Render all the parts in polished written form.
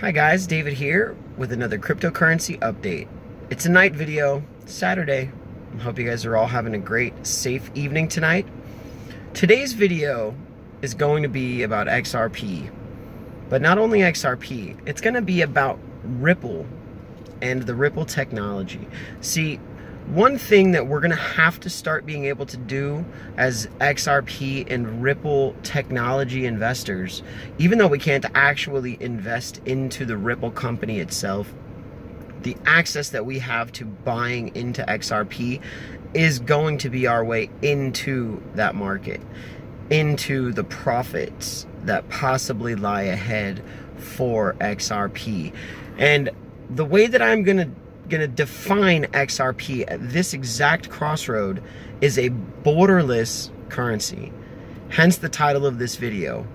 Hi guys, David here with another cryptocurrency update. It's a night video, Saturday. I hope you guys are all having a great, safe evening tonight. Today's video is going to be about XRP, but not only XRP, it's going to be about Ripple and the Ripple technology. See, one thing that we're going to have to start being able to do as XRP and Ripple technology investors, even though we can't actually invest into the Ripple company itself, the access that we have to buying into XRP is going to be our way into that market, into the profits that possibly lie ahead for XRP. And the way that I'm going to define XRP at this exact crossroad is a borderless currency. Hence the title of this video,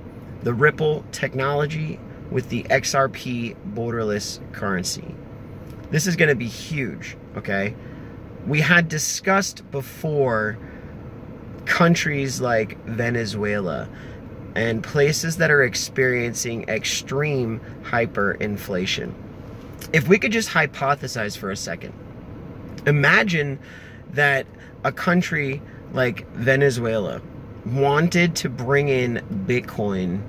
the Ripple technology with the XRP borderless currency. This is going to be huge, okay? We had discussed before countries like Venezuela and places that are experiencing extreme hyperinflation. If we could just hypothesize for a second, imagine that a country like Venezuela wanted to bring in Bitcoin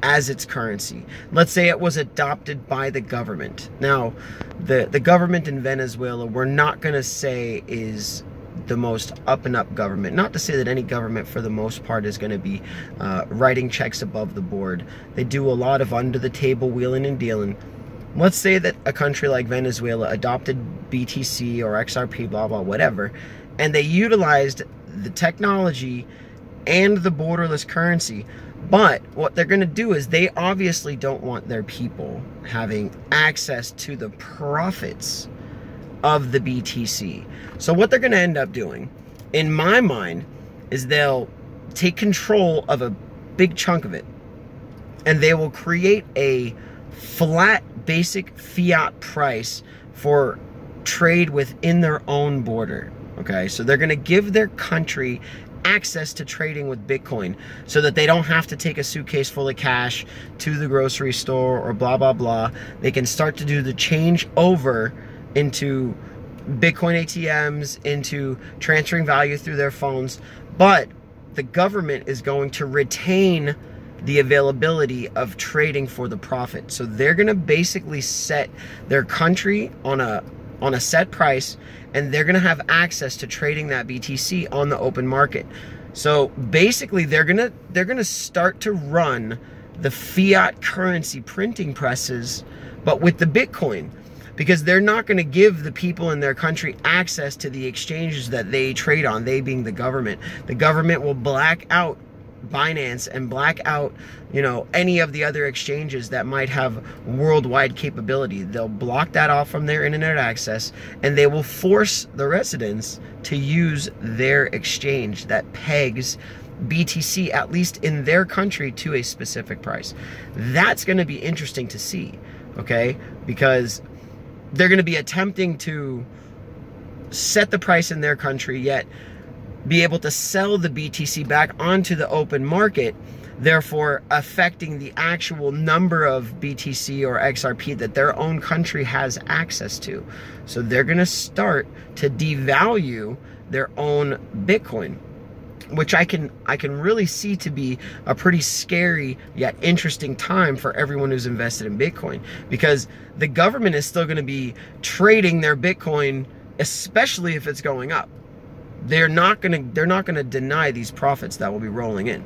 as its currency. Let's say it was adopted by the government. Now, the government in Venezuela, we're not going to say is the most up and up government. Not to say that any government for the most part is going to be writing checks above the board. They do a lot of under the table wheeling and dealing. Let's say that a country like Venezuela adopted BTC or XRP, blah, blah, whatever, and they utilized the technology and the borderless currency. But what they're going to do is they obviously don't want their people having access to the profits of the BTC. So what they're going to end up doing, in my mind, is they'll take control of a big chunk of it, and they will create a flat basic fiat price for trade within their own border. Okay, so they're going to give their country access to trading with Bitcoin so that they don't have to take a suitcase full of cash to the grocery store or blah blah blah. They can start to do the change over into Bitcoin ATMs, into transferring value through their phones, but the government is going to retain the availability of trading for the profit. So they're going to basically set their country on a set price, and they're going to have access to trading that BTC on the open market. So basically they're going to start to run the fiat currency printing presses, but with the Bitcoin, because they're not going to give the people in their country access to the exchanges that they trade on, they being the government. The government will black out Binance and black out, any of the other exchanges that might have worldwide capability. They'll block that off from their internet access, and they will force the residents to use their exchange that pegs BTC, at least in their country, to a specific price. That's going to be interesting to see, okay? Because they're going to be attempting to set the price in their country, yet be able to sell the BTC back onto the open market, therefore affecting the actual number of BTC or XRP that their own country has access to. So they're going to start to devalue their own Bitcoin, which I can really see to be a pretty scary yet interesting time for everyone who's invested in Bitcoin, because the government is still going to be trading their Bitcoin, especially if it's going up. They're not going to deny these profits that will be rolling in.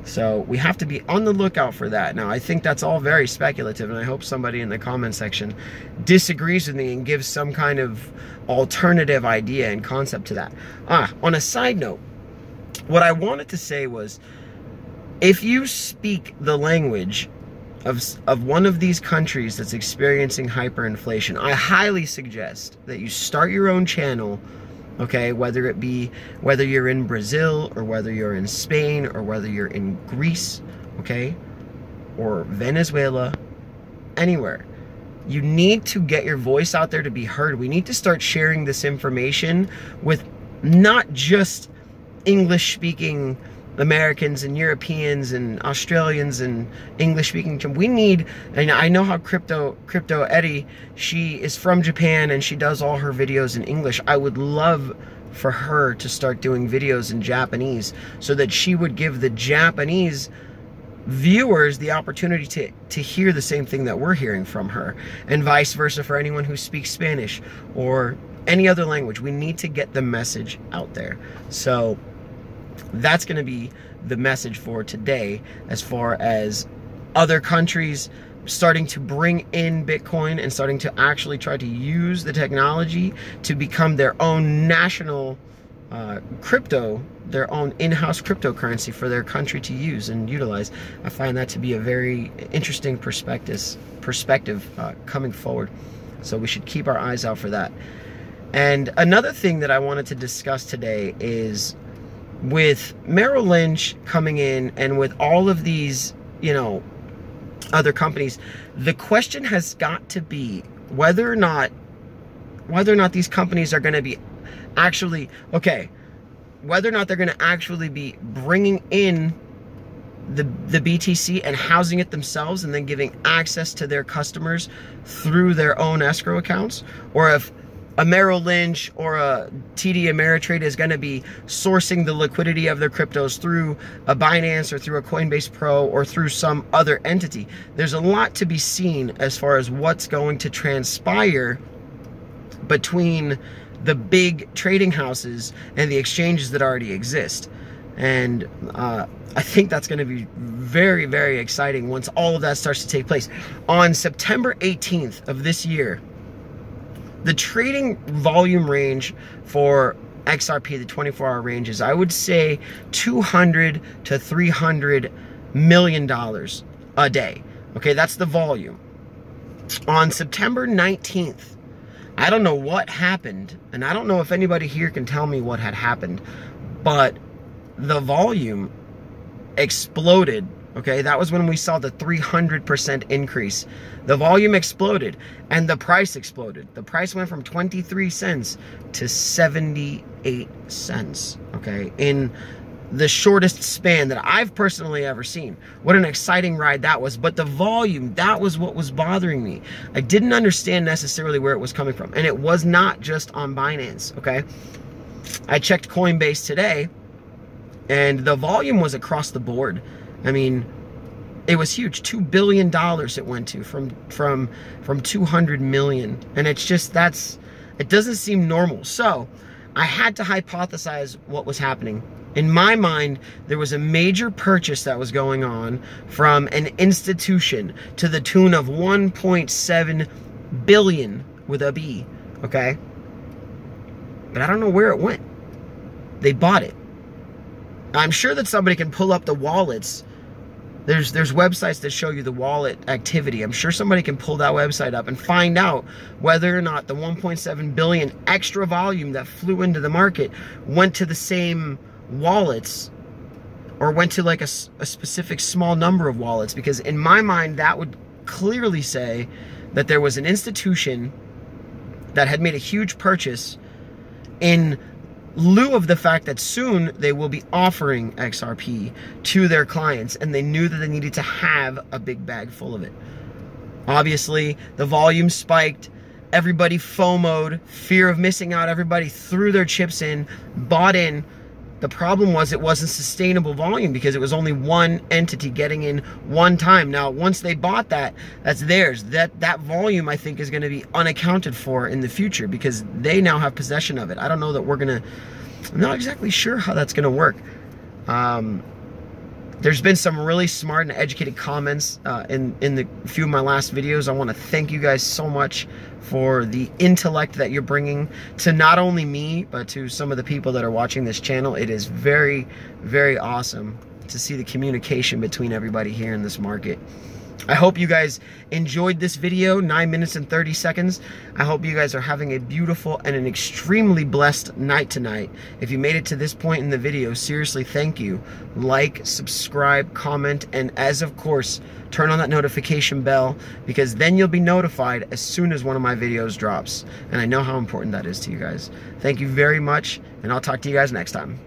So we have to be on the lookout for that. Now, I think that's all very speculative, and I hope somebody in the comment section disagrees with me and gives some kind of alternative idea and concept to that. On a side note, what I wanted to say was, if you speak the language of one of these countries that's experiencing hyperinflation, I highly suggest that you start your own channel. Okay, whether you're in Brazil, or whether you're in Spain, or whether you're in Greece, okay, or Venezuela, anywhere. You need to get your voice out there to be heard. We need to start sharing this information with not just English-speaking Americans and Europeans and Australians and English speaking. We need, and I know how Crypto Eddie, she is from Japan and she does all her videos in English. I would love for her to start doing videos in Japanese so that she would give the Japanese viewers the opportunity to hear the same thing that we're hearing from her, and vice versa for anyone who speaks Spanish or any other language. We need to get the message out there. So that's going to be the message for today, as far as other countries starting to bring in Bitcoin and starting to actually try to use the technology to become their own national crypto, their own in-house cryptocurrency for their country to use and utilize. I find that to be a very interesting perspective coming forward. So we should keep our eyes out for that. And another thing that I wanted to discuss today is with Merrill Lynch coming in and with all of these, you know, other companies, the question has got to be whether or not these companies are going to be actually, okay, whether or not they're going to actually be bringing in the BTC and housing it themselves and then giving access to their customers through their own escrow accounts, or if a Merrill Lynch or a TD Ameritrade is going to be sourcing the liquidity of their cryptos through a Binance or through a Coinbase Pro or through some other entity. There's a lot to be seen as far as what's going to transpire between the big trading houses and the exchanges that already exist. And I think that's going to be very, very exciting once all of that starts to take place. On September 18th of this year, the trading volume range for XRP, the 24-hour range, is, I would say, $200 to $300 million a day. Okay, that's the volume. On September 19th, I don't know what happened, and I don't know if anybody here can tell me what had happened, but the volume exploded. Okay, that was when we saw the 300% increase. The volume exploded and the price exploded. The price went from 23 cents to 78 cents, okay, in the shortest span that I've personally ever seen. What an exciting ride that was. But the volume, that was what was bothering me. I didn't understand necessarily where it was coming from. And it was not just on Binance, okay? I checked Coinbase today, and the volume was across the board. I mean, it was huge. $2 billion it went to from 200 million. And it's just, it doesn't seem normal. So I had to hypothesize what was happening. In my mind, there was a major purchase that was going on from an institution to the tune of 1.7 billion with a B, okay? But I don't know where it went. They bought it. I'm sure that somebody can pull up the wallets. There's websites that show you the wallet activity. I'm sure somebody can pull that website up and find out whether or not the 1.7 billion extra volume that flew into the market went to the same wallets or went to like a specific small number of wallets. Because in my mind, that would clearly say that there was an institution that had made a huge purchase in lieu of the fact that soon they will be offering XRP to their clients, and they knew that they needed to have a big bag full of it. Obviously, the volume spiked. Everybody FOMO'd, fear of missing out. Everybody threw their chips in, bought in. The problem was it wasn't sustainable volume because it was only one entity getting in one time. Now, once they bought that, that's theirs. That volume, I think, is going to be unaccounted for in the future because they now have possession of it. I don't know that I'm not exactly sure how that's going to work. There's been some really smart and educated comments in the few of my last videos. I want to thank you guys so much for the intellect that you're bringing to not only me, but to some of the people that are watching this channel. It is very, very awesome to see the communication between everybody here in this market. I hope you guys enjoyed this video, 9 minutes and 30 seconds. I hope you guys are having a beautiful and an extremely blessed night tonight. If you made it to this point in the video, seriously, thank you. Like, subscribe, comment, and of course, turn on that notification bell, because then you'll be notified as soon as one of my videos drops. And I know how important that is to you guys. Thank you very much, and I'll talk to you guys next time.